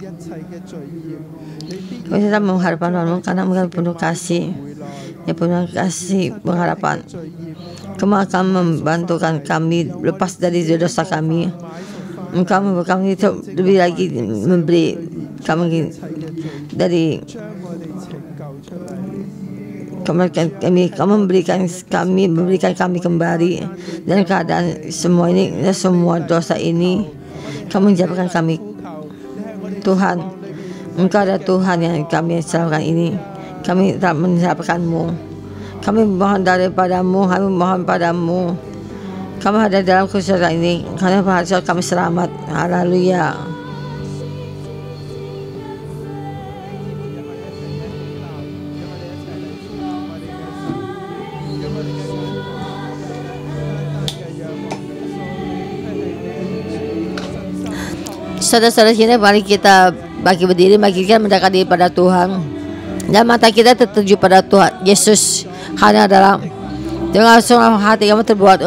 Kami tetap menghadapkan-Mu karena Engkau penuh kasih. Ya penuh kasih pengharapan. Kamu akan membantukan kami lepas dari dosa kami. Engkau membuat kami lebih lagi memberi kami dari kamu memberikan kami kembali dan keadaan semua ini, semua dosa ini kamu menjauhkan kami. Tuhan, Engkau ada Tuhan yang kami selamatkan ini. Kami tak menjauhkan-Mu. Kami mohon daripada-Mu, kami mohon padamu. Kamu ada dalam kesulitan ini, karena berhasil kami selamat. Haleluya. Saudara-saudara kita, mari kita bagi berdiri, mari kita mendekat diri pada Tuhan dan mata kita tertuju pada Tuhan Yesus. Hanya dalam dengan semua hati kamu terbuat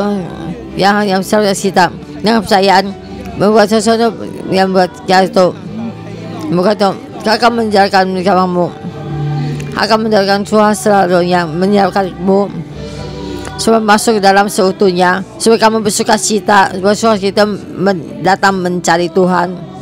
yang selalu kita dengan kepercayaan membuat sesuatu yang buat jatuh. Bukan itu akan menjalankan kamu, akan menjalankan Tuhan selalu yang menyerahkanmu supaya masuk dalam seutuhnya, supaya kamu bersuka cita datang mencari Tuhan.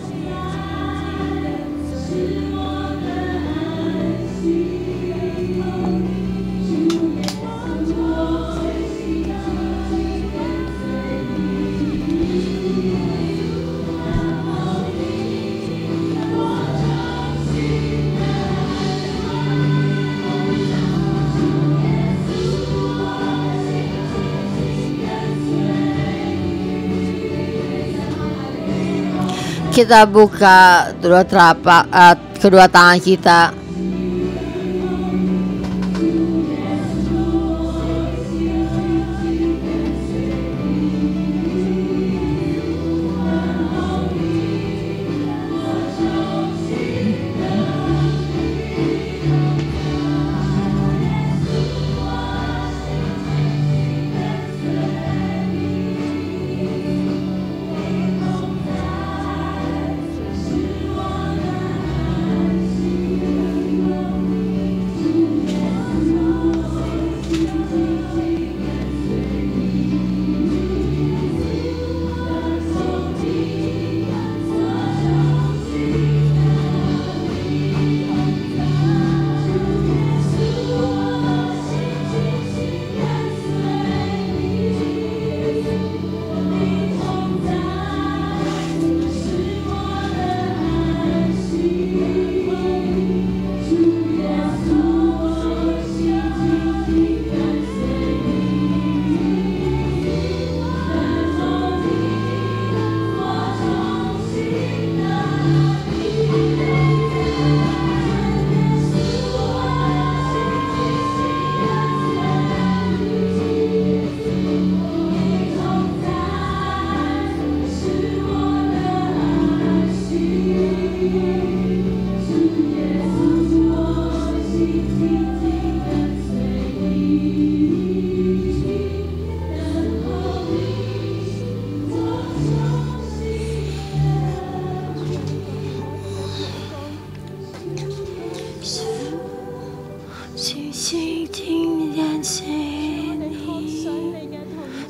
Kita buka kedua tangan kita.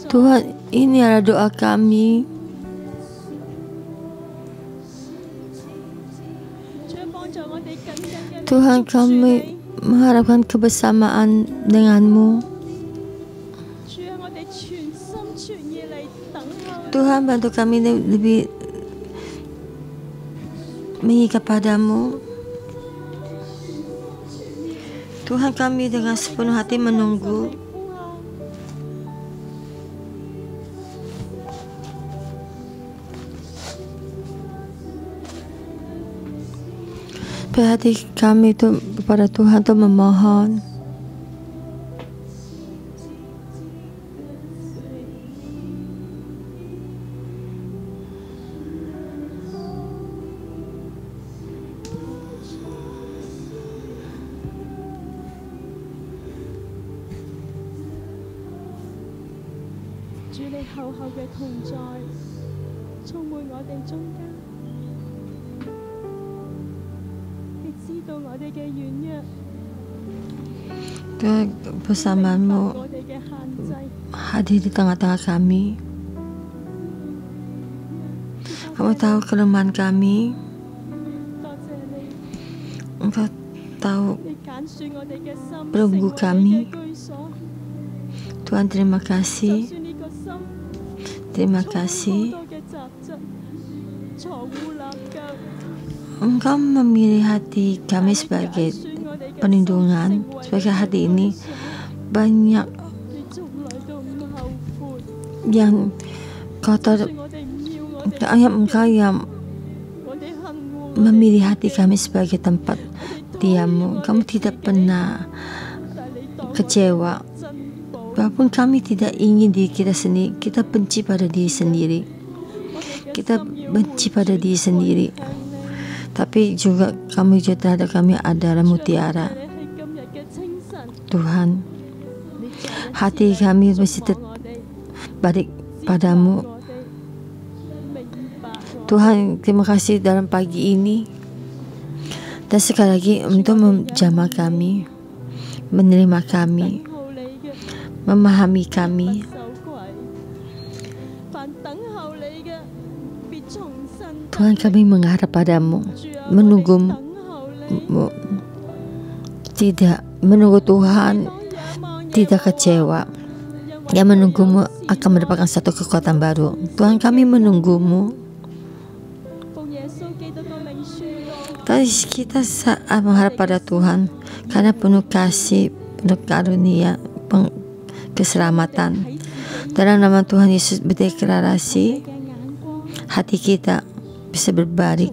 Tuhan, ini adalah doa kami. Tuhan, kami mengharapkan kebersamaan dengan-Mu. Tuhan, bantu kami lebih mengikat padamu. Tuhan, kami dengan sepenuh hati menunggu. Hati kami itu kepada Tuhan itu memohon. Kebersamaan-Mu hadir di tengah-tengah kami. Kamu tahu kelemahan kami. Engkau tahu belenggu kami. Tuhan, terima kasih. Terima kasih. Engkau memilih hati kami sebagai perlindungan, sebagai hati ini banyak yang kotor. Engkau yang memilih hati kami sebagai tempat diam-Mu. Kamu tidak pernah kecewa. Walaupun kami tidak ingin diri kita sendiri, kita benci pada diri sendiri. Kita benci pada diri sendiri. Tapi juga kami juga terhadap kami adalah mutiara. Tuhan, hati kami mesti balik padamu. Tuhan, terima kasih dalam pagi ini. Dan sekali lagi untuk menjamah kami, menerima kami, memahami kami. Tuhan, kami mengharap padamu, menunggu-Mu, tidak menunggu Tuhan, tidak kecewa. Yang menunggu-Mu akan mendapatkan satu kekuatan baru. Tuhan, kami menunggu-Mu. Kita saat mengharap pada Tuhan, karena penuh kasih, penuh karunia, keselamatan. Dalam nama Tuhan Yesus berdeklarasi, hati kita bisa berbalik.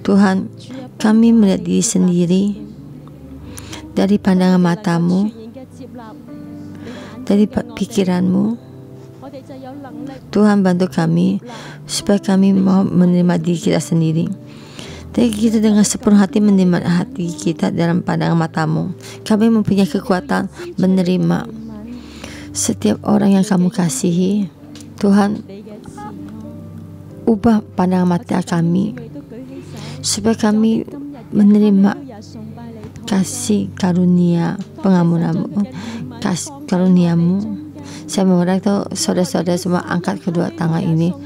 Tuhan, kami melihat diri sendiri dari pandangan mata-Mu, dari pikiran-Mu. Tuhan, bantu kami supaya kami mau menerima diri kita sendiri. Tapi kita dengan sepenuh hati menerima hati kita dalam pandangan mata-Mu. Kami mempunyai kekuatan menerima setiap orang yang Kamu kasihi. Tuhan, ubah pandangan mata kami supaya kami menerima kasih karunia pengampunan-Mu, kasih karunia-Mu. Saya mengharap saudara-saudara semua angkat kedua tangan ini.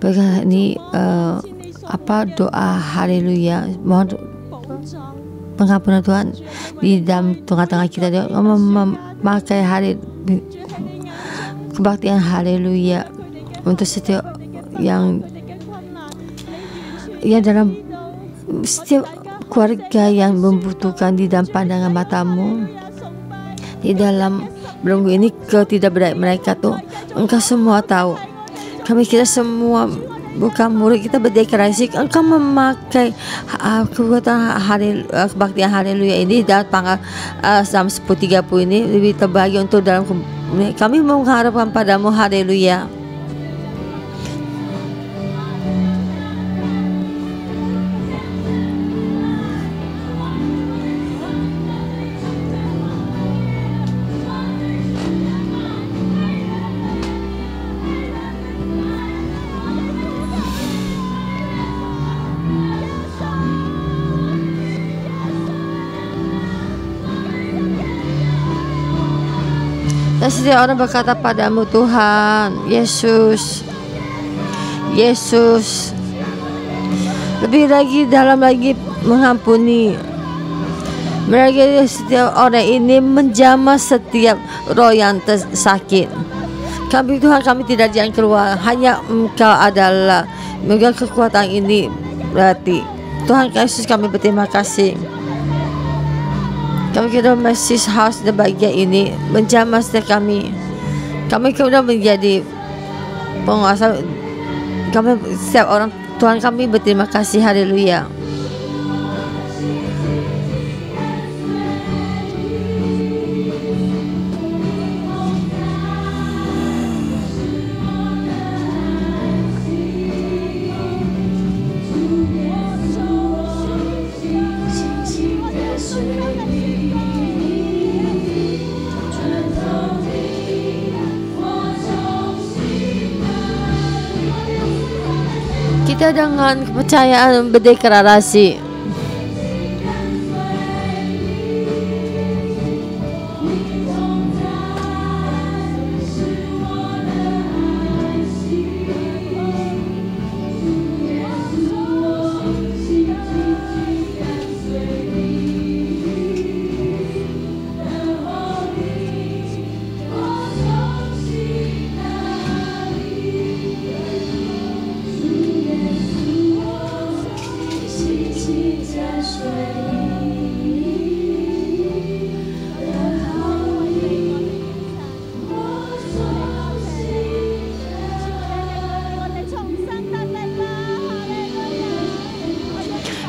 Bagaimana ini doa haleluya, mohon pengampunan Tuhan di dalam tengah-tengah kita. Dia memakai kebaktian haleluya untuk setiap yang dalam setiap keluarga yang membutuhkan di dalam pandangan mata-Mu. Di dalam belenggu ini ketidakberdayaan mereka tuh Engkau semua tahu. Kita semua bukan murid, kita berdeklarasi Engkau memakai kekuatan kebaktian haleluya ini dalam tanggal 10.30 ini lebih terbagi untuk dalam kami mengharapkan padamu haleluya. Dan setiap orang berkata padamu, Tuhan Yesus, Yesus, lebih lagi dalam lagi mengampuni. Mereka setiap orang ini menjamah setiap roh yang sakit. Kami Tuhan, kami tidak jangan keluar, hanya Engkau adalah memegang kekuatan ini. Berarti Tuhan Yesus, kami berterima kasih. Kami kira Mesih House dan bagian ini menjamah setiap kami. Kami kemudian menjadi penguasa. Kami setiap orang, Tuhan kami berterima kasih, haleluya. Kita dengan kepercayaan berdeklarasi,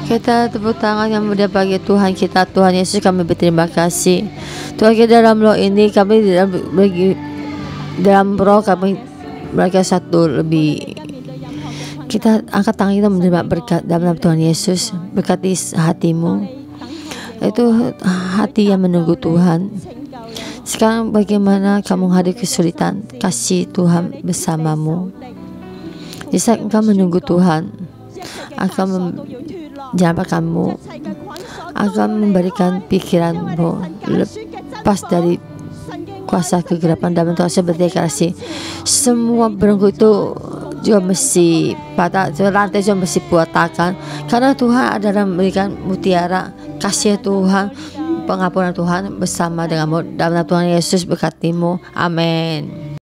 kita tepuk tangan yang mulia bagi Tuhan kita, Tuhan Yesus. Kami berterima kasih Tuhan, kita dalam roh ini, kami dalam roh kami mereka satu lebih. Kita angkat tangan kita menerima berkat dalam nama Tuhan Yesus. Berkati hatimu, itu hati yang menunggu Tuhan. Sekarang bagaimana kamu menghadapi kesulitan, kasih Tuhan bersamamu. Di saat engkau menunggu Tuhan akan jangan kamu akan memberikan pikiranmu lepas dari kuasa kegelapan dalam Tuhan. Saya berdeklarasi, semua belenggu itu juga mesti patah, rantai juga mesti patahkan, karena Tuhan adalah memberikan mutiara kasih Tuhan, pengampunan Tuhan bersama denganmu dalam Tuhan Yesus berkatimu. Amin.